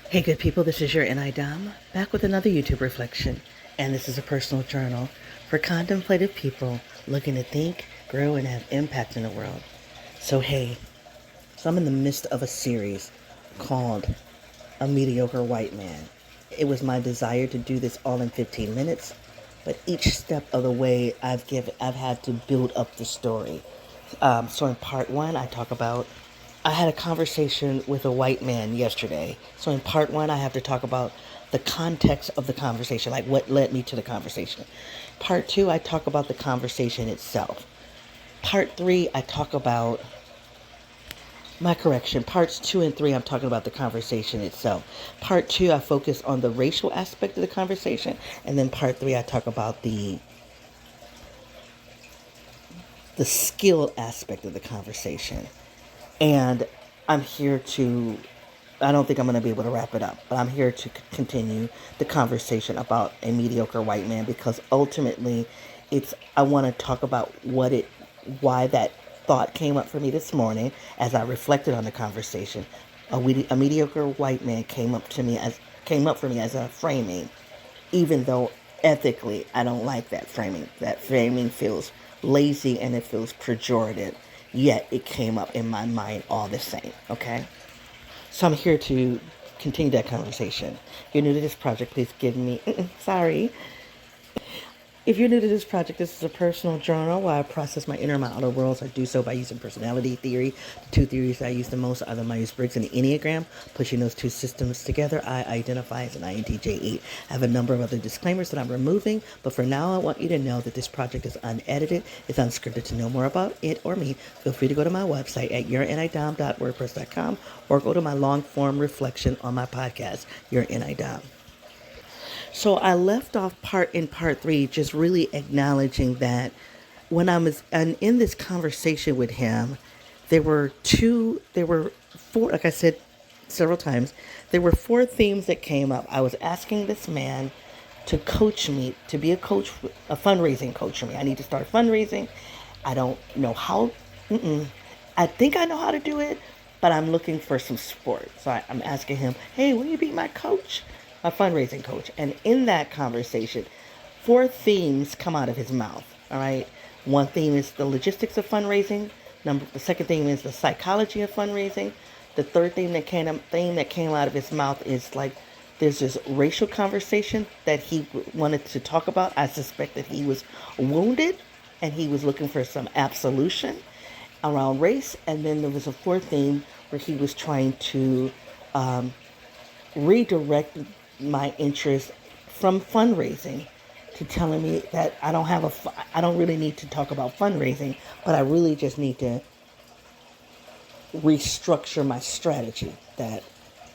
Hey, good people, this is your NI Dom, back with another YouTube reflection, and this is a personal journal for contemplative people looking to think, grow, and have impact in the world. So I'm in the midst of a series called A Mediocre White Man. It was my desire to do this all in 15 minutes, but each step of the way I've had to build up the story. So in part one, I had a conversation with a white man yesterday. So in part one, I have to talk about the context of the conversation, like what led me to the conversation. Part two, I talk about the conversation itself. Part three, I talk about my correction. Parts two and three, I'm talking about the conversation itself. Part two, I focus on the racial aspect of the conversation. And then part three, I talk about the skill aspect of the conversation. And I'm here to, I don't think I'm going to be able to wrap it up, but I'm here to continue the conversation about a mediocre white man because ultimately I want to talk about why that thought came up for me this morning as I reflected on the conversation. A mediocre white man came up for me as a framing, even though ethically I don't like that framing. That framing feels lazy and it feels pejorative. Yet it came up in my mind all the same, okay? So I'm here to continue that conversation. If you're new to this project, please give me, sorry. If you're new to this project, this is a personal journal where I process my inner and my outer worlds. I do so by using personality theory. The two theories I use the most are the Myers-Briggs and the Enneagram. Pushing those two systems together, I identify as an INTJ8. I have a number of other disclaimers that I'm removing, but for now, I want you to know that this project is unedited. It's unscripted. To know more about it or me, feel free to go to my website at yournidom.wordpress.com or go to my long-form reflection on my podcast, Your NIDom. So I left off in part three, just really acknowledging that when I was in this conversation with him, there were four, like I said several times, there were four themes that came up. I was asking this man to coach me, to be a fundraising coach for me. I need to start fundraising. I don't know how. I think I know how to do it, but I'm looking for some support. So I'm asking him, hey, will you be my coach? A fundraising coach. And in that conversation, four themes come out of his mouth. All right. One theme is the logistics of fundraising. The second theme is the psychology of fundraising. The third theme that came out of his mouth is like there's this racial conversation that he wanted to talk about. I suspect that he was wounded and he was looking for some absolution around race. And then there was a fourth theme where he was trying to redirect my interest from fundraising to telling me that I don't really need to talk about fundraising, but I really just need to restructure my strategy. That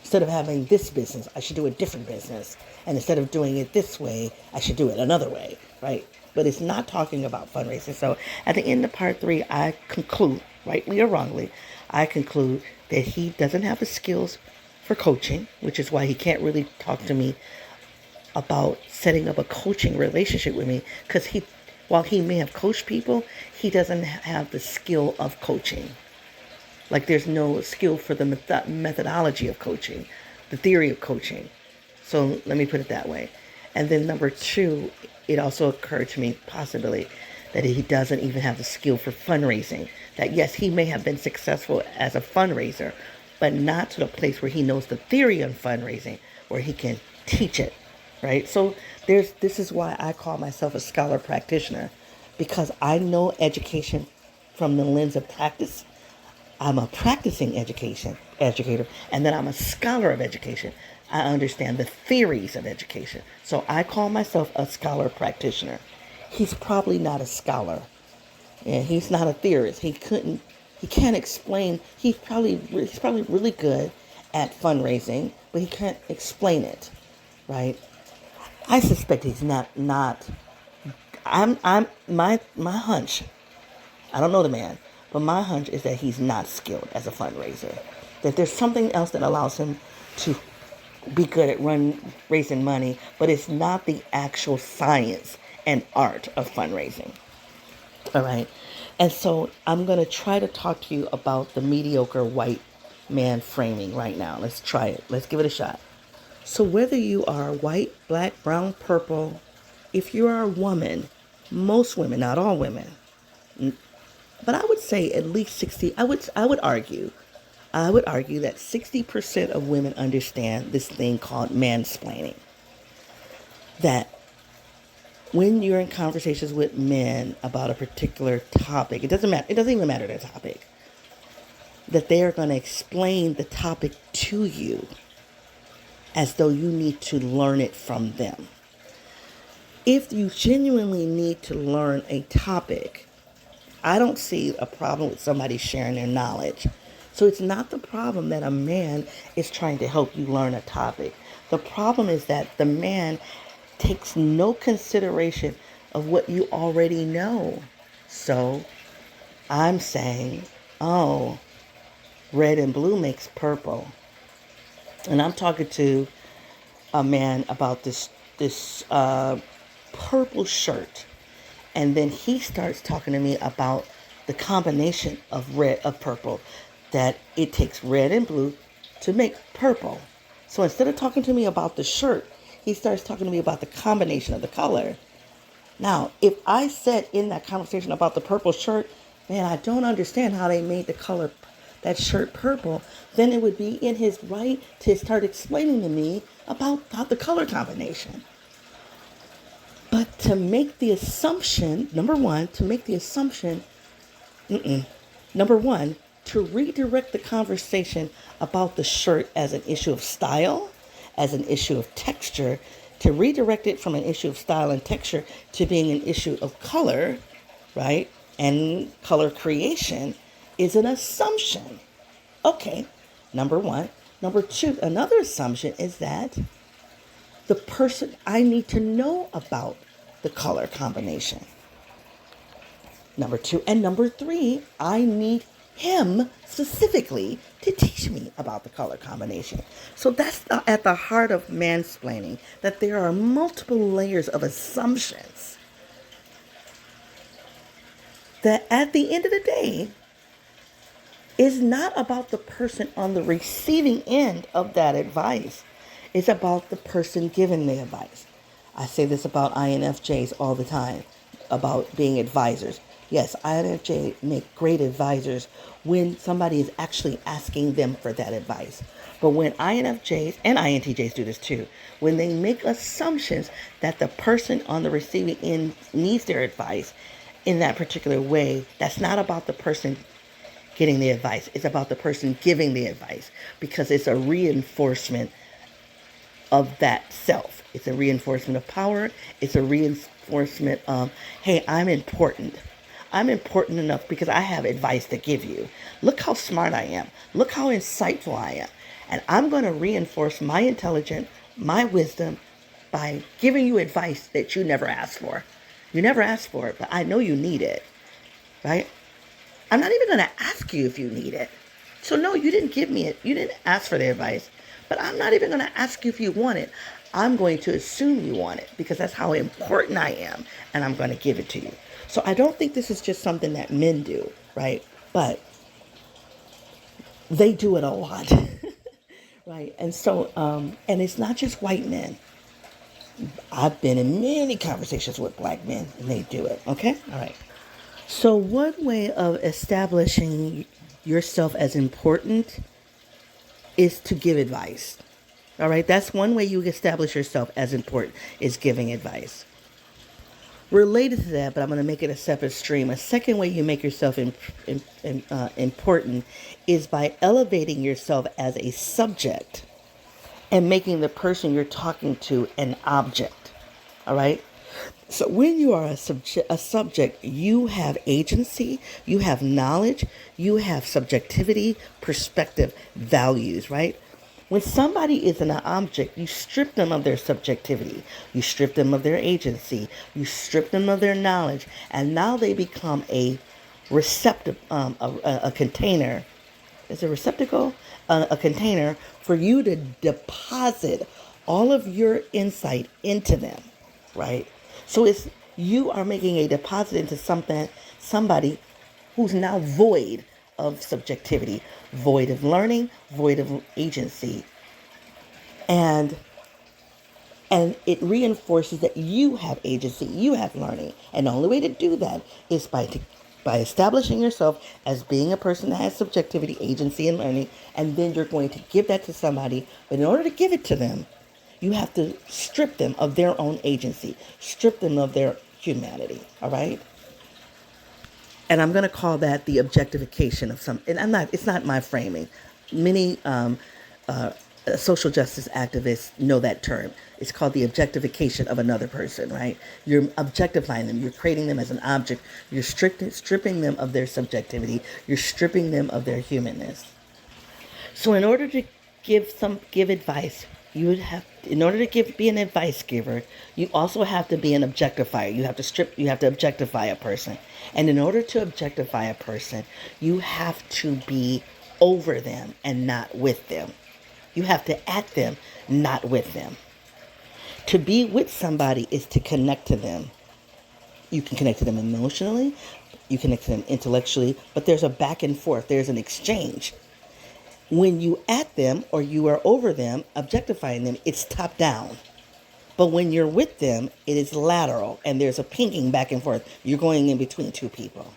instead of having this business, I should do a different business. And instead of doing it this way, I should do it another way, right? But it's not talking about fundraising. So at the end of part three, I conclude, rightly or wrongly, I conclude that he doesn't have the skills for coaching, which is why he can't really talk to me about setting up a coaching relationship with me, because while he may have coached people, he doesn't have the skill of coaching. Like there's no skill for the methodology of coaching, the theory of coaching. So let me put it that way. And then number two, it also occurred to me possibly that he doesn't even have the skill for fundraising. That yes, he may have been successful as a fundraiser, but not to the place where he knows the theory on fundraising, where he can teach it, right? So this is why I call myself a scholar practitioner, because I know education from the lens of practice. I'm a practicing educator, and then I'm a scholar of education. I understand the theories of education. So I call myself a scholar practitioner. He's probably not a scholar, and he's not a theorist. He can't explain. He's probably really good at fundraising, but he can't explain it, right? I suspect he's not. My hunch. I don't know the man, but my hunch is that he's not skilled as a fundraiser. That there's something else that allows him to be good at raising money, but it's not the actual science and art of fundraising. All right. And so I'm going to try to talk to you about the mediocre white man framing right now. Let's try it. Let's give it a shot. So whether you are white, black, brown, purple, if you are a woman, most women, not all women, but I would say at least 60, I would argue that 60% of women understand this thing called mansplaining. That when you're in conversations with men about a particular topic, it doesn't even matter the topic, that they are going to explain the topic to you as though you need to learn it from them. If you genuinely need to learn a topic, I don't see a problem with somebody sharing their knowledge. So it's not the problem that a man is trying to help you learn a topic. The problem is that the man takes no consideration of what you already know. So I'm saying, oh, red and blue makes purple. And I'm talking to a man about this purple shirt. And then he starts talking to me about the combination of purple, that it takes red and blue to make purple. So instead of talking to me about the shirt, he starts talking to me about the combination of the color. Now, if I said in that conversation about the purple shirt, man, I don't understand how they made the color, that shirt purple, then it would be in his right to start explaining to me about the color combination. But to make the assumption, number one, to redirect the conversation about the shirt as an issue of style, as an issue of texture, to redirect it from an issue of style and texture to being an issue of color, right? And color creation is an assumption. Okay, number one. Number two, another assumption is that the person, I need to know about the color combination. Number two. And number three, I need him specifically to teach me about the color combination. So that's at the heart of mansplaining, that there are multiple layers of assumptions that at the end of the day is not about the person on the receiving end of that advice. It's about the person giving the advice. I say this about INFJs all the time, about being advisors. Yes, INFJ make great advisors when somebody is actually asking them for that advice. But when INFJs, and INTJs do this too, when they make assumptions that the person on the receiving end needs their advice in that particular way, that's not about the person getting the advice. It's about the person giving the advice, because it's a reinforcement of that self. It's a reinforcement of power. It's a reinforcement of, hey, I'm important. I'm important enough because I have advice to give you. Look how smart I am. Look how insightful I am. And I'm going to reinforce my intelligence, my wisdom, by giving you advice that you never asked for. You never asked for it, but I know you need it, right? I'm not even going to ask you if you need it. So no, you didn't give me it. You didn't ask for the advice. But I'm not even going to ask you if you want it. I'm going to assume you want it because that's how important I am, and I'm going to give it to you. So I don't think this is just something that men do, right? But they do it a lot, right? And so, and it's not just white men. I've been in many conversations with black men, and they do it, okay? All right. So one way of establishing yourself as important is to give advice. All right, that's one way you establish yourself as important, is giving advice. Related to that, but I'm going to make it a separate stream. A second way you make yourself important is by elevating yourself as a subject and making the person you're talking to an object. All right. So when you are a subject, you have agency, you have knowledge, you have subjectivity, perspective, values, right? When somebody is an object, you strip them of their subjectivity, you strip them of their agency, you strip them of their knowledge, and now they become a receptacle, a container. Is it receptacle? A container for you to deposit all of your insight into them, right? So you are making a deposit into somebody who's now void of subjectivity, void of learning, void of agency. And And it reinforces that you have agency, you have learning. And the only way to do that is by establishing yourself as being a person that has subjectivity, agency, and learning. And then you're going to give that to somebody. But in order to give it to them, you have to strip them of their own agency, strip them of their humanity. All right? And I'm going to call that the objectification of some. And it's not my framing. Many uh, social justice activists know that term. It's called the objectification of another person, right? You're objectifying them. You're creating them as an object. You're stripping them of their subjectivity. You're stripping them of their humanness. So in order to give advice, you would have, in order to be an advice giver, you also have to be an objectifier. You have to objectify a person. And in order to objectify a person, you have to be over them and not with them. You have to at them, not with them. To be with somebody is to connect to them. You can connect to them emotionally, you connect to them intellectually, but there's a back and forth, there's an exchange. When you at them or you are over them, objectifying them, it's top down. But when you're with them, it is lateral and there's a pinging back and forth. You're going in between two people.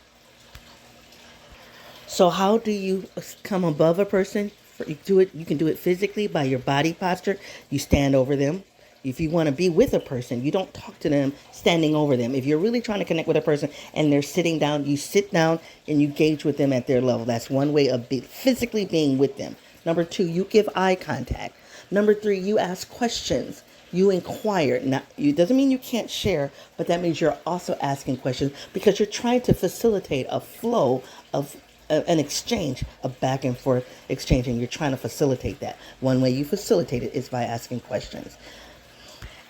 So how do you come above a person? You can do it physically by your body posture. You stand over them. If you want to be with a person, you don't talk to them standing over them. If you're really trying to connect with a person and they're sitting down, you sit down and you gauge with them at their level. That's one way of physically being with them. Number 2, you give eye contact. Number 3, you ask questions. You inquire. Now, it doesn't mean you can't share, but that means you're also asking questions because you're trying to facilitate a flow of an exchange, a back and forth exchange, and you're trying to facilitate that. One way you facilitate it is by asking questions.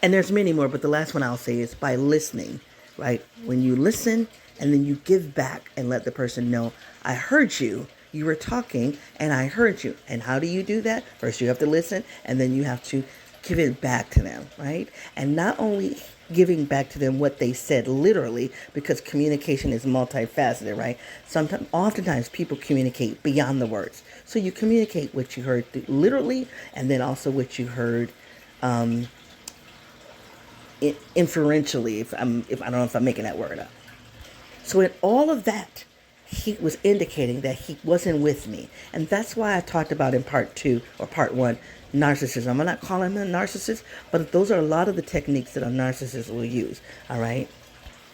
And there's many more, but the last one I'll say is by listening, right? When you listen and then you give back and let the person know, I heard you. You were talking and I heard you. And how do you do that? First, you have to listen and then you have to give it back to them, right? And not only giving back to them what they said literally, because communication is multifaceted, right? Oftentimes people communicate beyond the words. So you communicate what you heard literally and then also what you heard inferentially, if I don't know if I'm making that word up. So in all of that, he was indicating that he wasn't with me. And that's why I talked about in part 1, narcissism. I'm not calling him a narcissist, but those are a lot of the techniques that a narcissist will use. All right.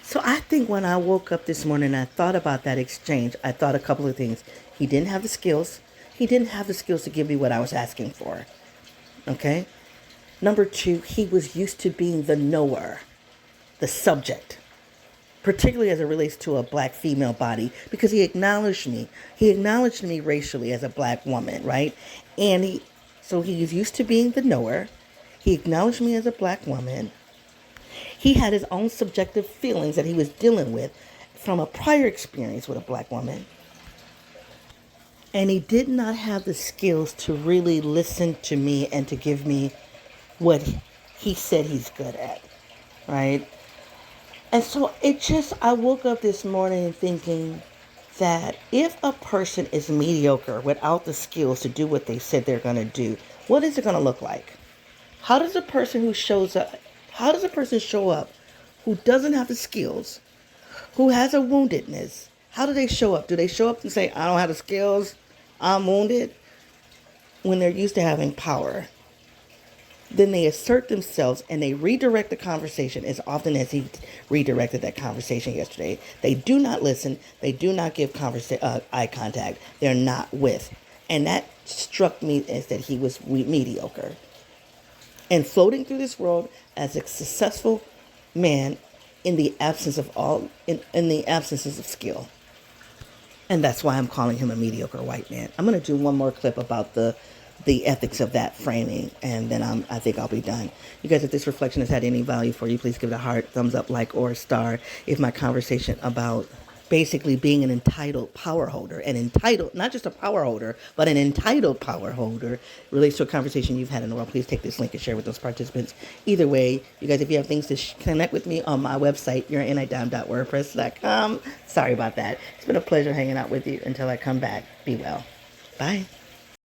So I think when I woke up this morning and I thought about that exchange, I thought a couple of things. He didn't have the skills. He didn't have the skills to give me what I was asking for. Okay. Number 2, he was used to being the knower, the subject, particularly as it relates to a black female body, because he acknowledged me. He acknowledged me racially as a black woman, right? And so he is used to being the knower. He acknowledged me as a black woman. He had his own subjective feelings that he was dealing with from a prior experience with a black woman. And he did not have the skills to really listen to me and to give me what he said he's good at, right? And so I woke up this morning thinking that if a person is mediocre without the skills to do what they said they're going to do, what is it going to look like? How does a person show up who doesn't have the skills, who has a woundedness? How do they show up? Do they show up and say, I don't have the skills, I'm wounded? When they're used to having power. Then they assert themselves and they redirect the conversation as often as he redirected that conversation yesterday. They do not listen. They do not give eye contact. They're not with. And that struck me as that he was mediocre. And floating through this world as a successful man in the absence of in the absences of skill. And that's why I'm calling him a mediocre white man. I'm going to do one more clip about the ethics of that framing, and then I think I'll be done. You guys, if this reflection has had any value for you, please give it a heart, thumbs up, like, or a star. If my conversation about basically being an entitled power holder, not just a power holder, but an entitled power holder, relates to a conversation you've had in a while, please take this link and share with those participants. Either way, you guys, if you have things to connect with me on my website, yourinidime.wordpress.com. Sorry about that. It's been a pleasure hanging out with you until I come back. Be well. Bye.